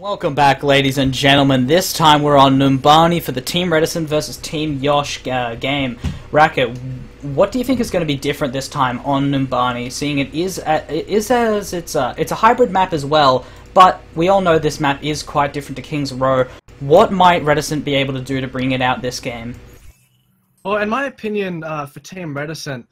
Welcome back, ladies and gentlemen. This time we're on Numbani for the Team Reticent versus Team YOSH game. Racket, what do you think is going to be different this time on Numbani, seeing it's a hybrid map as well, but we all know this map is quite different to King's Row. What might Reticent be able to do to bring it out this game? Well, in my opinion, for Team Reticent,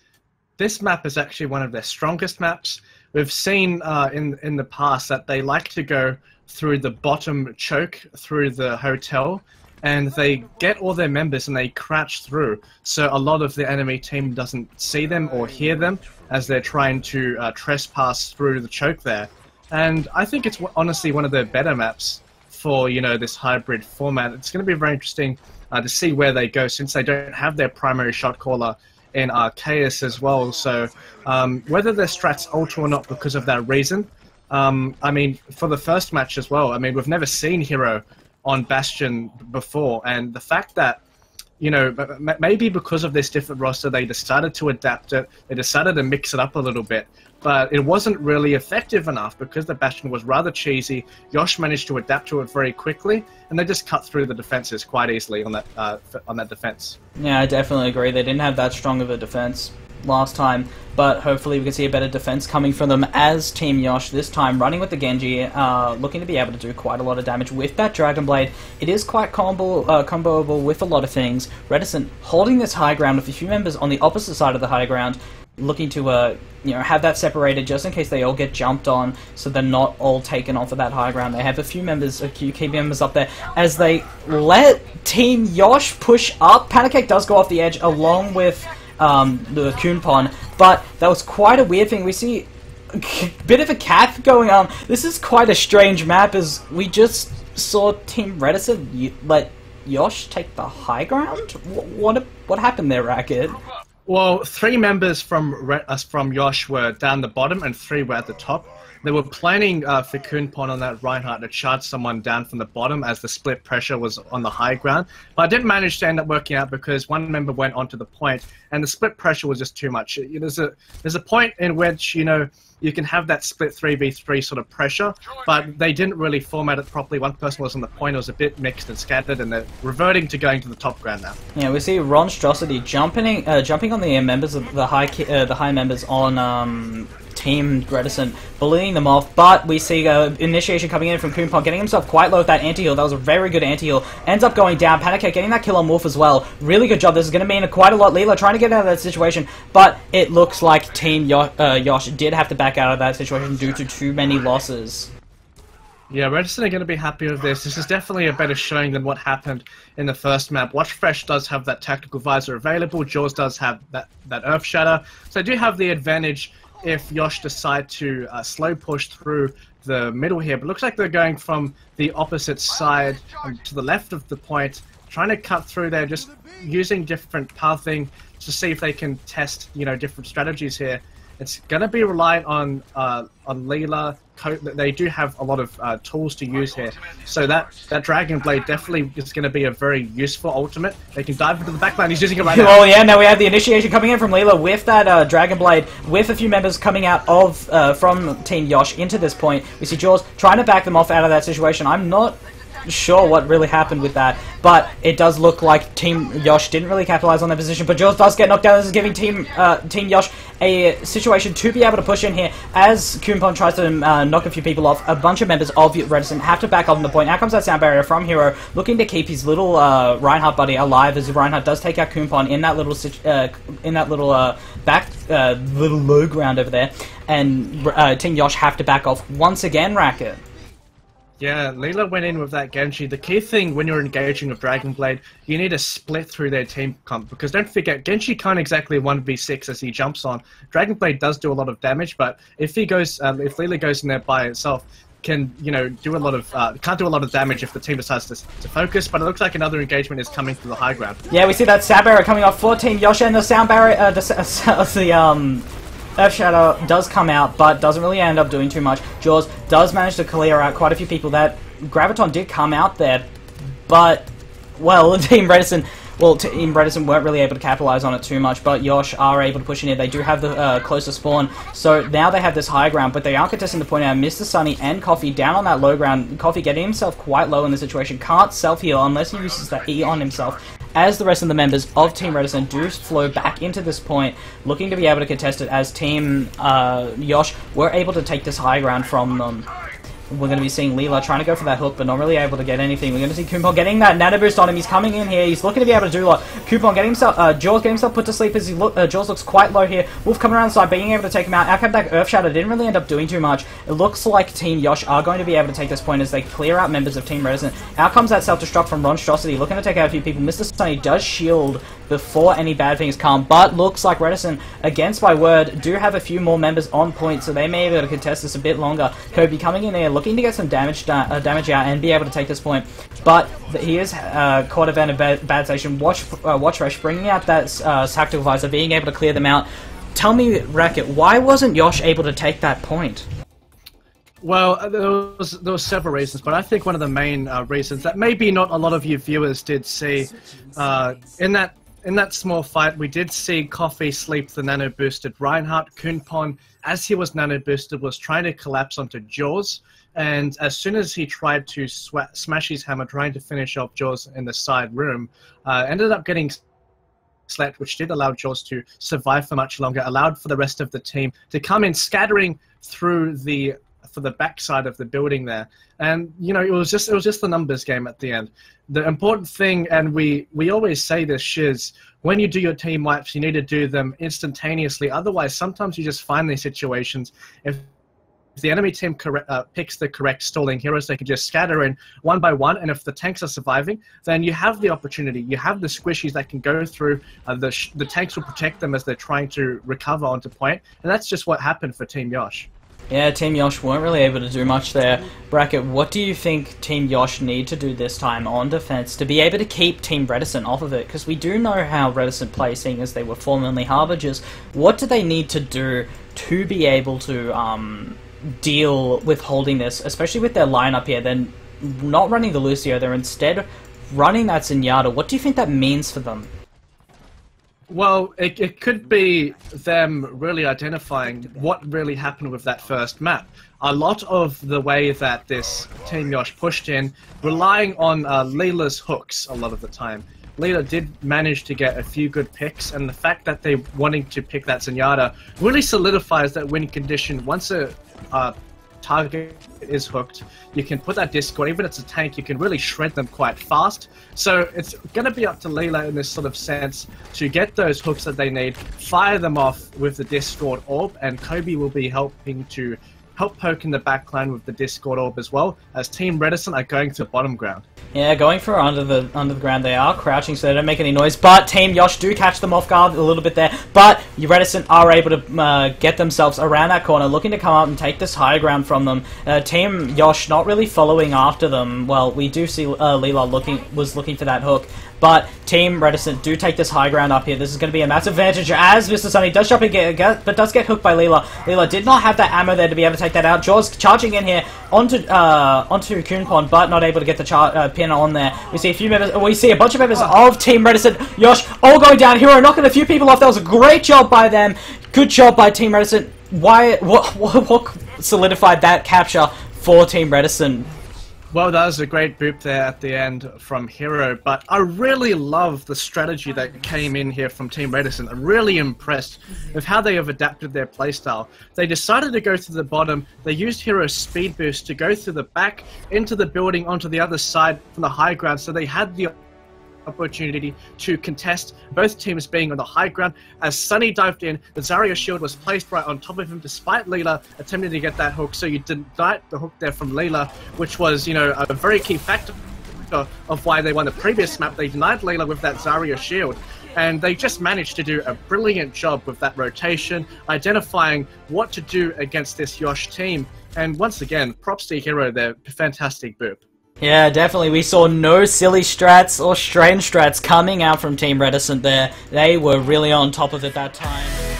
this map is actually one of their strongest maps. We've seen in the past that they like to go through the bottom choke through the hotel, and they get all their members and they crouch through, so a lot of the enemy team doesn't see them or hear them as they're trying to trespass through the choke there. And I think it's honestly one of the better maps for, you know, this hybrid format. It's going to be very interesting to see where they go, since they don't have their primary shot caller in Arceus as well. So whether their strats alter or not because of that reason, I mean, for the first match as well, I mean, we've never seen Hero on Bastion before, and the fact that, you know, maybe because of this different roster, they decided to adapt it, they decided to mix it up a little bit, but it wasn't really effective enough because the Bastion was rather cheesy. YOSH managed to adapt to it very quickly, and they just cut through the defenses quite easily on that defense. Yeah, I definitely agree. They didn't have that strong of a defense last time, but hopefully we can see a better defense coming from them as Team YOSH this time, running with the Genji, looking to be able to do quite a lot of damage with that Dragon Blade. It is quite comboable with a lot of things. Reticent holding this high ground with a few members on the opposite side of the high ground, looking to you know, have that separated just in case they all get jumped on, so they're not all taken off of that high ground. They have a few members, key members up there as they let Team YOSH push up. Pancake does go off the edge along with the Kunpon, but that was quite a weird thing. We see a bit of a cap going on. This is quite a strange map, as we just saw Team Reticent let YOSH take the high ground. What happened there, Racket? Well, 3 members from YOSH were down the bottom and 3 were at the top. They were planning for Kunpon on that Reinhardt to charge someone down from the bottom as the split pressure was on the high ground. But I didn't manage to end up working out because one member went onto the point and the split pressure was just too much. There's a point in which, you know, you can have that split 3v3 sort of pressure, but they didn't really format it properly. One person was on the point, it was a bit mixed and scattered, and they're reverting to going to the top ground now. Yeah, we see Ronstrosity jumping on the members of the high members on Team Reticent, bullying them off, but we see initiation coming in from Kunpon, getting himself quite low with that anti-heal. That was a very good anti-heal. Ends up going down. Pancake getting that kill on Wolf as well. Really good job. This is going to mean quite a lot. Leela trying to get out of that situation, but it looks like Team YOSH did have to back out of that situation due to too many losses. Yeah, Reticent are going to be happy with this. This is definitely a better showing than what happened in the first map. Watchpoint does have that tactical visor available. Jaws does have that Earth Shatter. So they do have the advantage if YOSH decide to slow push through the middle here. But it looks like they're going from the opposite side to the left of the point, trying to cut through there, just using different pathing to see if they can test, you know, different strategies here. It's going to be reliant on Leela. They do have a lot of tools to use here. So that Dragon Blade definitely is going to be a very useful ultimate. They can dive into the backline. He's using it right now. Oh yeah, now we have the initiation coming in from Leela with that Dragon Blade, with a few members coming out of from Team YOSH into this point. We see Jaws trying to back them off out of that situation. I'm not sure what really happened with that, but it does look like Team YOSH didn't really capitalize on that position, but Jaws does get knocked down. This is giving Team YOSH a situation to be able to push in here as Kunpon tries to knock a few people off. A bunch of members of Reticent have to back up on the point. Now comes that sound barrier from Hero, looking to keep his little Reinhardt buddy alive, as Reinhardt does take out Kunpon in that little little low ground over there, and Team YOSH have to back off once again, Racket. Yeah, Leela went in with that Genji. The key thing when you're engaging with Dragon Blade, you need to split through their team comp, because don't forget, Genji can't exactly 1v6 as he jumps on. Dragon Blade does do a lot of damage, but if Leela goes in there by itself, can, you know, do a lot of can't do a lot of damage if the team decides to focus. But it looks like another engagement is coming through the high ground. Yeah, we see that sound barrier coming off for Team YOSH, and the sound barrier, Earth Shadow does come out, but doesn't really end up doing too much. Jaws does manage to clear out quite a few people. That Graviton did come out there, but, well, Team Reticent well, Team Reticent weren't really able to capitalize on it too much, but YOSH are able to push in here. They do have the closer spawn, so now they have this high ground, but they are contesting the point now. Mr. Sunny and Coffee down on that low ground. Coffee getting himself quite low in the situation, can't self-heal unless he uses that E on himself, as the rest of the members of Team Reticent do flow back into this point, looking to be able to contest it, as Team YOSH were able to take this high ground from them. We're going to be seeing Leela trying to go for that hook, but not really able to get anything. We're going to see Coupon getting that nano boost on him. He's coming in here. He's looking to be able to do a lot. Coupon getting himself, Jaws getting himself put to sleep as Jaws looks quite low here. Wolf coming around the side, being able to take him out. Out came that Earth Shatter. Didn't really end up doing too much. It looks like Team YOSH are going to be able to take this point as they clear out members of Team Reticent. Out comes that self-destruct from Monstrosity, looking to take out a few people. Mr. Sunny does shield before any bad things come, but looks like Reticent, against my word, do have a few more members on point, so they may be able to contest this a bit longer. Kobe coming in there, looking to get some damage out and be able to take this point, but he is caught in a bad station. Watchpoint bringing out that tactical visor, being able to clear them out. Tell me, Racket, why wasn't YOSH able to take that point? Well, there was several reasons, but I think one of the main reasons that maybe not a lot of you viewers did see, in that small fight, we did see Coffee sleep the nano boosted Reinhardt. Kunpon, as he was nano boosted, was trying to collapse onto Jaws, and as soon as he tried to smash his hammer, trying to finish off Jaws in the side room, ended up getting slept, which did allow Jaws to survive for much longer, allowed for the rest of the team to come in, scattering through the backside of the building there. And you know, it was just the numbers game at the end. The important thing, and we always say this, Shiz, when you do your team wipes, you need to do them instantaneously. Otherwise, sometimes you just find these situations. If the enemy team picks the correct stalling heroes, they can just scatter in one by one, and if the tanks are surviving, then you have the opportunity. You have the squishies that can go through, the tanks will protect them as they're trying to recover onto point, and that's just what happened for Team YOSH. Yeah, Team YOSH weren't really able to do much there. Bracket, what do you think Team YOSH need to do this time on defense to be able to keep Team Reticent off of it? Because we do know how Reticent play, seeing as they were formerly Harbingers. What do they need to do to be able to deal with holding this, especially with their lineup here? They're not running the Lucio, they're instead running that Zenyatta. What do you think that means for them? Well, it could be them really identifying what really happened with that first map. A lot of the way that this Team YOSH pushed in, relying on Leela's hooks a lot of the time. Leela did manage to get a few good picks, and the fact that they're wanting to pick that Zenyatta really solidifies that win condition. Once a target is hooked, you can put that Discord, even if it's a tank, you can really shred them quite fast. So it's going to be up to Leela in this sort of sense to get those hooks that they need, fire them off with the Discord orb, and Kobe will be helping to poke in the backline with the Discord orb as well, as Team Reticent are going to bottom ground. Yeah, going for under the ground. They are crouching, so they don't make any noise. But Team YOSH do catch them off guard a little bit there. But Reticent are able to get themselves around that corner, looking to come up and take this high ground from them. Team YOSH not really following after them. Well, we do see Leela was looking for that hook. But Team Reticent do take this high ground up here. This is going to be a massive advantage as Mr. Sunny does jump in, but does get hooked by Leela. Leela did not have that ammo there to be able to take that out. Jaws charging in here onto Kunpon, but not able to get the pin on there. We see a bunch of members of Team Reticent, YOSH, all going down. Hero knocking a few people off. That was a great job by them. Good job by Team Reticent. What solidified that capture for Team Reticent? Well, that was a great boop there at the end from Hero, but I really love the strategy that came in here from Team Reticent. I'm really impressed with how they have adapted their playstyle. They decided to go to the bottom, they used Hero's speed boost to go through the back, into the building, onto the other side from the high ground, so they had the opportunity to contest, both teams being on the high ground. As Sunny dived in, the Zarya shield was placed right on top of him despite Leela attempting to get that hook, so you denied the hook there from Leela, which was, you know, a very key factor of why they won the previous map. They denied Leela with that Zarya shield, and they just managed to do a brilliant job with that rotation, identifying what to do against this YOSH team. And once again, props to Hero there, fantastic boop. Yeah, definitely. We saw no silly strats or strange strats coming out from Team Reticent there. They were really on top of it that time.